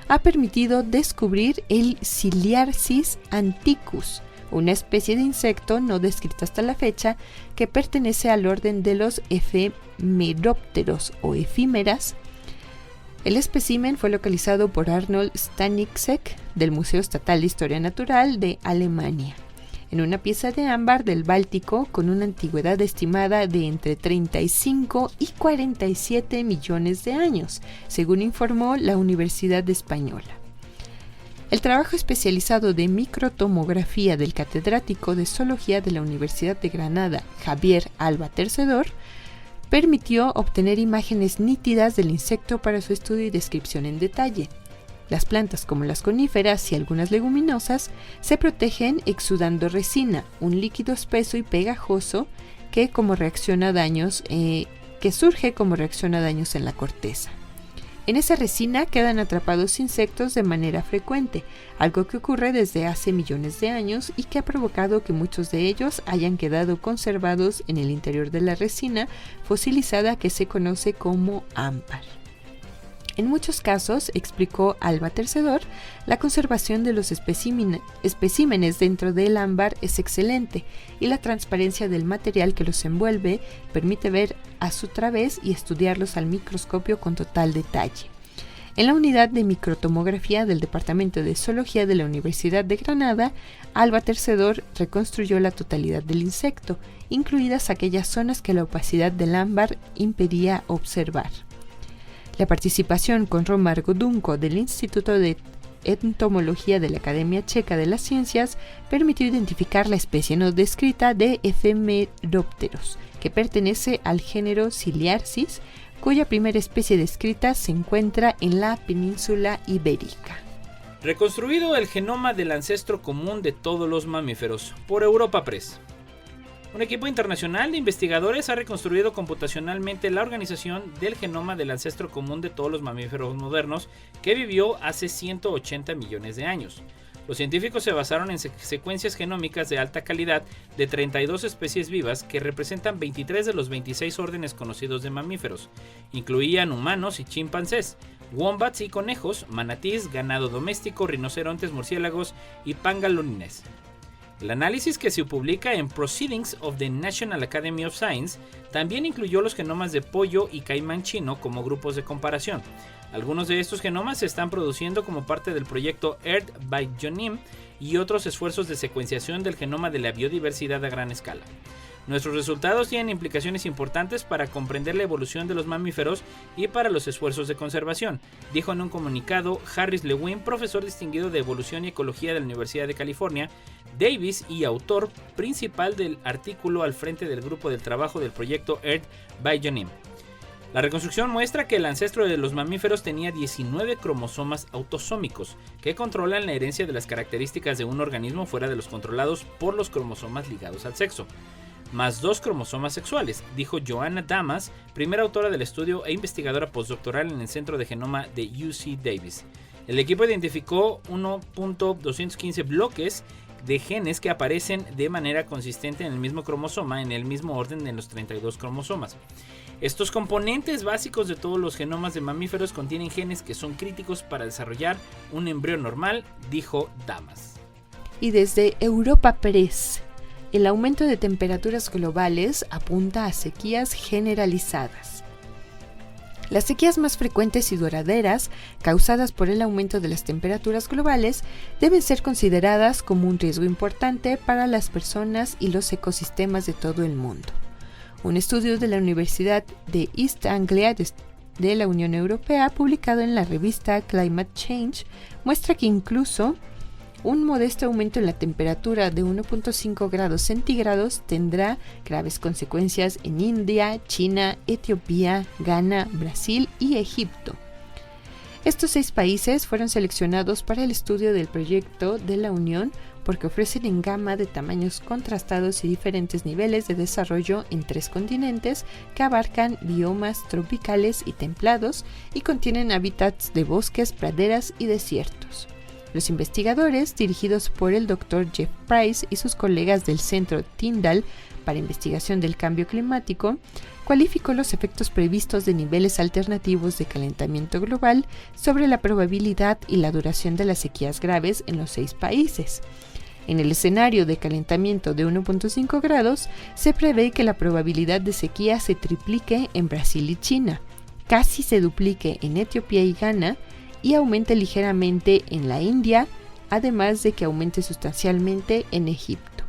ha permitido descubrir el Ciliarcis antiquus, una especie de insecto no descrita hasta la fecha que pertenece al orden de los efemerópteros o efímeras. El espécimen fue localizado por Arnold Staniczek del Museo Estatal de Historia Natural de Alemania, en una pieza de ámbar del Báltico con una antigüedad estimada de entre 35 y 47 millones de años, según informó la Universidad Española. El trabajo especializado de microtomografía del catedrático de Zoología de la Universidad de Granada, Javier Alba Tercedor, permitió obtener imágenes nítidas del insecto para su estudio y descripción en detalle. Las plantas, como las coníferas y algunas leguminosas, se protegen exudando resina, un líquido espeso y pegajoso que surge como reacción a daños en la corteza. En esa resina quedan atrapados insectos de manera frecuente, algo que ocurre desde hace millones de años y que ha provocado que muchos de ellos hayan quedado conservados en el interior de la resina fosilizada que se conoce como ámbar. En muchos casos, explicó Alba Tercedor, la conservación de los especímenes dentro del ámbar es excelente y la transparencia del material que los envuelve permite ver a su través y estudiarlos al microscopio con total detalle. En la unidad de microtomografía del Departamento de Zoología de la Universidad de Granada, Alba Tercedor reconstruyó la totalidad del insecto, incluidas aquellas zonas que la opacidad del ámbar impedía observar. La participación con Romar Godunko del Instituto de Entomología de la Academia Checa de las Ciencias permitió identificar la especie no descrita de Ephemeropteros, que pertenece al género Ciliarcis, cuya primera especie descrita se encuentra en la península ibérica. Reconstruido el genoma del ancestro común de todos los mamíferos, por Europa Press. Un equipo internacional de investigadores ha reconstruido computacionalmente la organización del genoma del ancestro común de todos los mamíferos modernos que vivió hace 180 millones de años. Los científicos se basaron en secuencias genómicas de alta calidad de 32 especies vivas que representan 23 de los 26 órdenes conocidos de mamíferos. Incluían humanos y chimpancés, wombats y conejos, manatís, ganado doméstico, rinocerontes, murciélagos y pangolines. El análisis, que se publica en Proceedings of the National Academy of Science, también incluyó los genomas de pollo y caimán chino como grupos de comparación. Algunos de estos genomas se están produciendo como parte del proyecto Earth Bionym y otros esfuerzos de secuenciación del genoma de la biodiversidad a gran escala. Nuestros resultados tienen implicaciones importantes para comprender la evolución de los mamíferos y para los esfuerzos de conservación, dijo en un comunicado Harris Lewin, profesor distinguido de Evolución y Ecología de la Universidad de California, Davis y autor principal del artículo al frente del grupo de trabajo del proyecto Earth Bionym. La reconstrucción muestra que el ancestro de los mamíferos tenía 19 cromosomas autosómicos que controlan la herencia de las características de un organismo fuera de los controlados por los cromosomas ligados al sexo, más 2 cromosomas sexuales, dijo Joanna Damas, primera autora del estudio e investigadora postdoctoral en el Centro de Genoma de UC Davis. El equipo identificó 1.215 bloques de genes que aparecen de manera consistente en el mismo cromosoma, en el mismo orden de los 32 cromosomas. Estos componentes básicos de todos los genomas de mamíferos contienen genes que son críticos para desarrollar un embrión normal, dijo Damas. Y desde Europa Press, el aumento de temperaturas globales apunta a sequías generalizadas. Las sequías más frecuentes y duraderas, causadas por el aumento de las temperaturas globales, deben ser consideradas como un riesgo importante para las personas y los ecosistemas de todo el mundo. Un estudio de la Universidad de East Anglia de la Unión Europea, publicado en la revista Climate Change, muestra que incluso un modesto aumento en la temperatura de 1.5 grados centígrados tendrá graves consecuencias en India, China, Etiopía, Ghana, Brasil y Egipto. Estos 6 países fueron seleccionados para el estudio del proyecto de la Unión porque ofrecen en gama de tamaños contrastados y diferentes niveles de desarrollo en 3 continentes que abarcan biomas tropicales y templados y contienen hábitats de bosques, praderas y desiertos. Los investigadores, dirigidos por el Dr. Jeff Price y sus colegas del Centro Tyndall para Investigación del Cambio Climático, cualificó los efectos previstos de niveles alternativos de calentamiento global sobre la probabilidad y la duración de las sequías graves en los 6 países. En el escenario de calentamiento de 1.5 grados, se prevé que la probabilidad de sequía se triplique en Brasil y China, casi se duplique en Etiopía y Ghana, y aumente ligeramente en la India, además de que aumente sustancialmente en Egipto.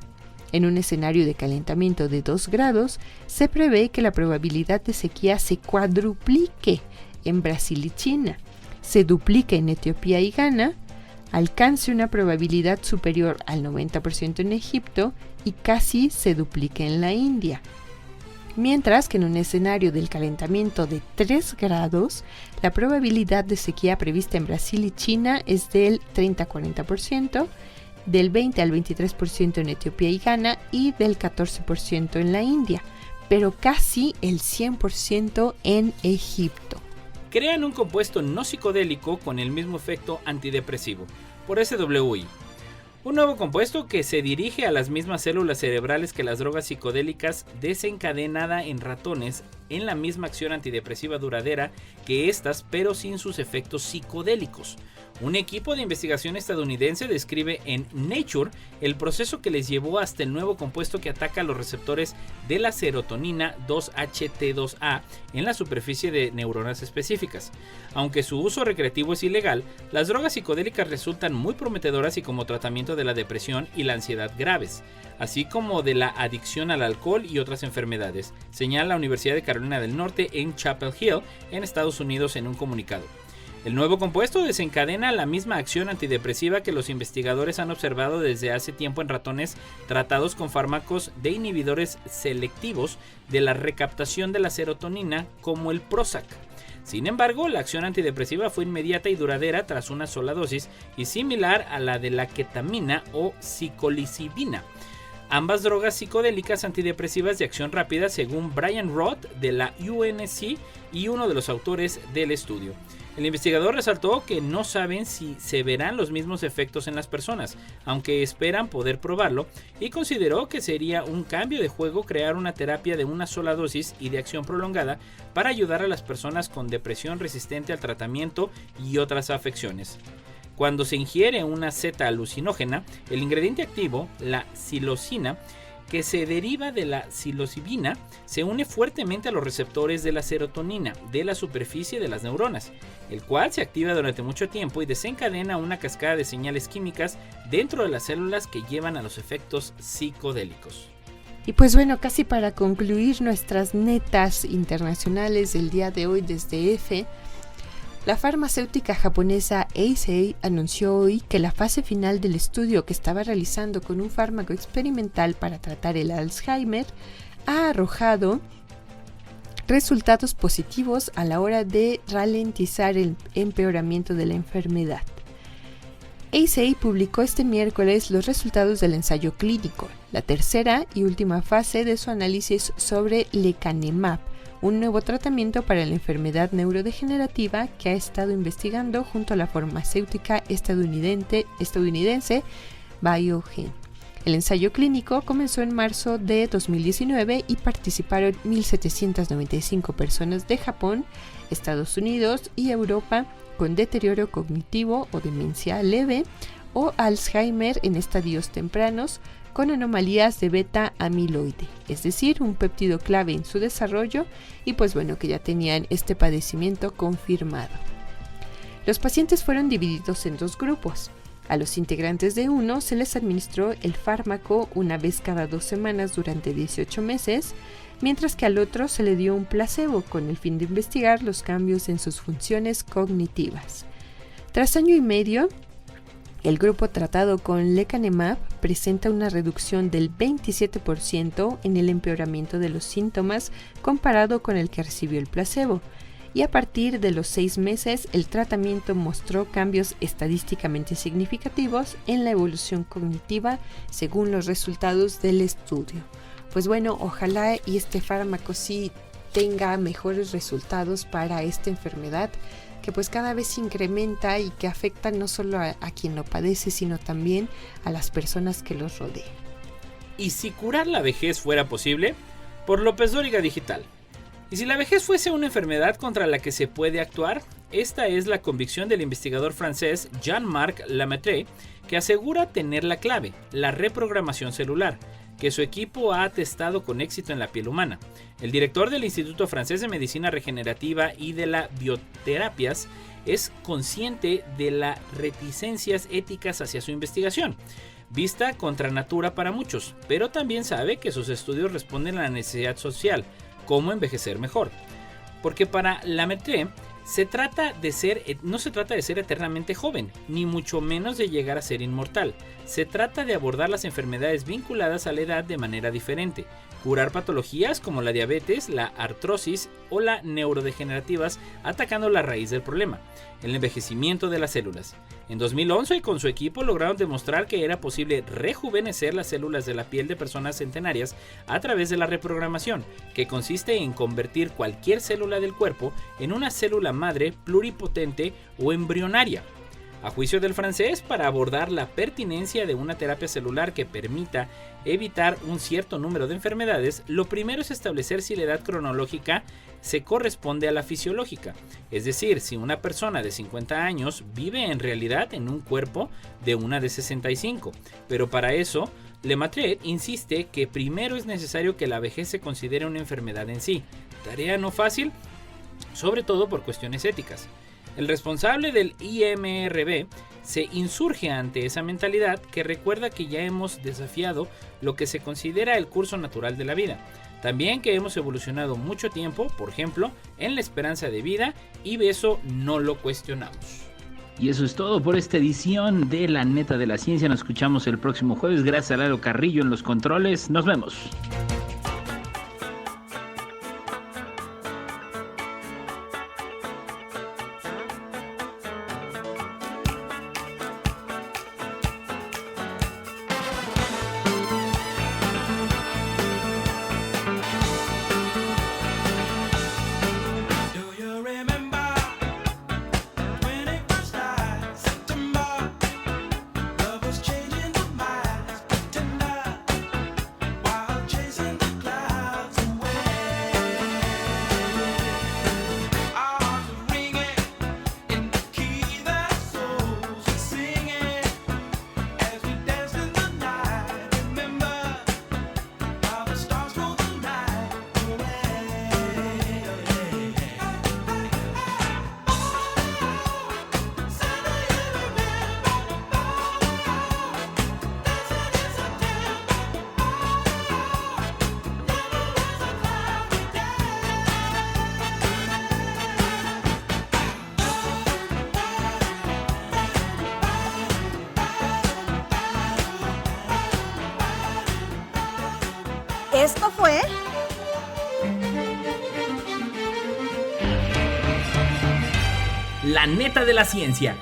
En un escenario de calentamiento de 2 grados, se prevé que la probabilidad de sequía se cuadruplique en Brasil y China, se duplique en Etiopía y Ghana, alcance una probabilidad superior al 90% en Egipto y casi se duplique en la India. Mientras que en un escenario del calentamiento de 3 grados, la probabilidad de sequía prevista en Brasil y China es del 30-40%, del 20 al 23% en Etiopía y Ghana y del 14% en la India, pero casi el 100% en Egipto. Crean un compuesto no psicodélico con el mismo efecto antidepresivo, por SWI. Un nuevo compuesto que se dirige a las mismas células cerebrales que las drogas psicodélicas desencadenada en ratones en la misma acción antidepresiva duradera que estas, pero sin sus efectos psicodélicos. Un equipo de investigación estadounidense describe en Nature el proceso que les llevó hasta el nuevo compuesto que ataca los receptores de la serotonina 2-HT2A en la superficie de neuronas específicas. Aunque su uso recreativo es ilegal, las drogas psicodélicas resultan muy prometedoras y como tratamiento de la depresión y la ansiedad graves, así como de la adicción al alcohol y otras enfermedades, señala la Universidad de Carolina del Norte en Chapel Hill, en Estados Unidos, en un comunicado. El nuevo compuesto desencadena la misma acción antidepresiva que los investigadores han observado desde hace tiempo en ratones tratados con fármacos de inhibidores selectivos de la recaptación de la serotonina, como el Prozac. Sin embargo, la acción antidepresiva fue inmediata y duradera tras una sola dosis y similar a la de la ketamina o psilocibina, ambas drogas psicodélicas antidepresivas de acción rápida, según Brian Roth de la UNC y uno de los autores del estudio. El investigador resaltó que no saben si se verán los mismos efectos en las personas, aunque esperan poder probarlo, y consideró que sería un cambio de juego crear una terapia de una sola dosis y de acción prolongada para ayudar a las personas con depresión resistente al tratamiento y otras afecciones. Cuando se ingiere una seta alucinógena, el ingrediente activo, la psilocina, que se deriva de la psilocibina, se une fuertemente a los receptores de la serotonina de la superficie de las neuronas, el cual se activa durante mucho tiempo y desencadena una cascada de señales químicas dentro de las células que llevan a los efectos psicodélicos. Y pues bueno, casi para concluir nuestras netas internacionales del día de hoy desde EFE, la farmacéutica japonesa Eisai anunció hoy que la fase final del estudio que estaba realizando con un fármaco experimental para tratar el Alzheimer ha arrojado resultados positivos a la hora de ralentizar el empeoramiento de la enfermedad. Eisai publicó este miércoles los resultados del ensayo clínico, la tercera y última fase de su análisis sobre lecanemab, un nuevo tratamiento para la enfermedad neurodegenerativa que ha estado investigando junto a la farmacéutica estadounidense Biogen. El ensayo clínico comenzó en marzo de 2019 y participaron 1.795 personas de Japón, Estados Unidos y Europa con deterioro cognitivo o demencia leve o Alzheimer en estadios tempranos con anomalías de beta-amiloide, es decir, un péptido clave en su desarrollo y pues bueno, que ya tenían este padecimiento confirmado. Los pacientes fueron divididos en dos grupos. A los integrantes de uno se les administró el fármaco una vez cada 2 semanas durante 18 meses, mientras que al otro se le dio un placebo con el fin de investigar los cambios en sus funciones cognitivas. Tras año y medio, el grupo tratado con lecanemab presenta una reducción del 27% en el empeoramiento de los síntomas comparado con el que recibió el placebo, y a partir de los 6 meses el tratamiento mostró cambios estadísticamente significativos en la evolución cognitiva según los resultados del estudio. Pues bueno, ojalá y este fármaco sí tenga mejores resultados para esta enfermedad, que pues cada vez se incrementa y que afecta no solo a quien lo padece, sino también a las personas que los rodean. ¿Y si curar la vejez fuera posible? Por López Dóriga Digital. ¿Y si la vejez fuese una enfermedad contra la que se puede actuar? Esta es la convicción del investigador francés Jean-Marc Lamettrie, que asegura tener la clave, la reprogramación celular, que su equipo ha testado con éxito en la piel humana. El director del Instituto Francés de Medicina Regenerativa y de la Bioterapias es consciente de las reticencias éticas hacia su investigación, vista contra natura para muchos, pero también sabe que sus estudios responden a la necesidad social, cómo envejecer mejor. Porque para Lamettrie no se trata de ser eternamente joven, ni mucho menos de llegar a ser inmortal. Se trata de abordar las enfermedades vinculadas a la edad de manera diferente, curar patologías como la diabetes, la artrosis o las neurodegenerativas, atacando la raíz del problema, el envejecimiento de las células. En 2011, con su equipo lograron demostrar que era posible rejuvenecer las células de la piel de personas centenarias a través de la reprogramación, que consiste en convertir cualquier célula del cuerpo en una célula madre pluripotente o embrionaria. A juicio del francés, para abordar la pertinencia de una terapia celular que permita evitar un cierto número de enfermedades, lo primero es establecer si la edad cronológica se corresponde a la fisiológica, es decir, si una persona de 50 años vive en realidad en un cuerpo de una de 65, pero para eso, Lemaitre insiste que primero es necesario que la vejez se considere una enfermedad en sí, tarea no fácil, sobre todo por cuestiones éticas. El responsable del IMRB se insurge ante esa mentalidad que recuerda que ya hemos desafiado lo que se considera el curso natural de la vida. También que hemos evolucionado mucho tiempo, por ejemplo, en la esperanza de vida, y eso no lo cuestionamos. Y eso es todo por esta edición de La Neta de la Ciencia. Nos escuchamos el próximo jueves. Gracias a Lalo Carrillo en los controles. Nos vemos. Esto fue La Neta de la Ciencia.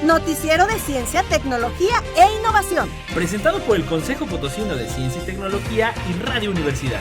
Noticiero de Ciencia, Tecnología e Innovación. Presentado por el Consejo Potosino de Ciencia y Tecnología y Radio Universidad.